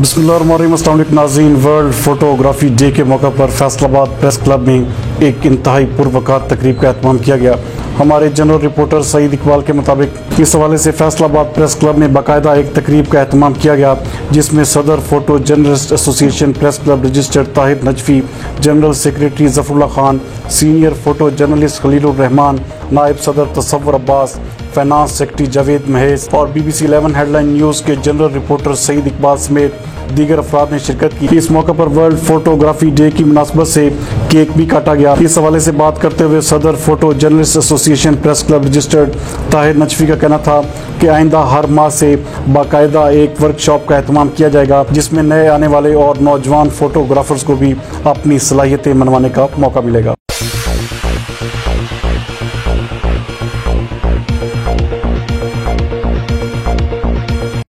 बिस्मिल्लाहिर्रहमानिर्रहीम। अस्सलाम वालेकुम नाज़रीन। वर्ल्ड फोटोग्राफी डे के मौका पर फैसलाबाद प्रेस क्लब में एक इंतहाई पुरवकार तकरीब का एहतमाम किया गया। हमारे जनरल रिपोर्टर सईद इकबाल के मुताबिक इस हवाले से फैसलाबाद प्रेस क्लब में बाकायदा एक तकरीब का एहतमाम किया गया, जिसमें सदर photo journalist association press club registered Tahir Najafi, general secretary Zafarullah Khan, senior photo journalist Khalilur Rahman, नायब सदर तसव्वुर अब्बास, फाइनेंस सेक्रेटरी जावेद महेश और BBC 11 हेडलाइन न्यूज़ के जनरल रिपोर्टर सईद इकबाल समेत दीगर अफराद ने शिरकत की। इस मौके पर वर्ल्ड फोटोग्राफी डे की मुनासबत से केक भी काटा गया। इस हवाले से बात करते हुए सदर photo journalist association press club registered Tahir Najafi का कहना था कि आइंदा हर माह से बाकायदा एक वर्कशॉप का एहतमाम किया जाएगा, जिसमें नए आने वाले और नौजवान फोटोग्राफर्स को भी अपनी सलाहियतें मनवाने का मौका मिलेगा।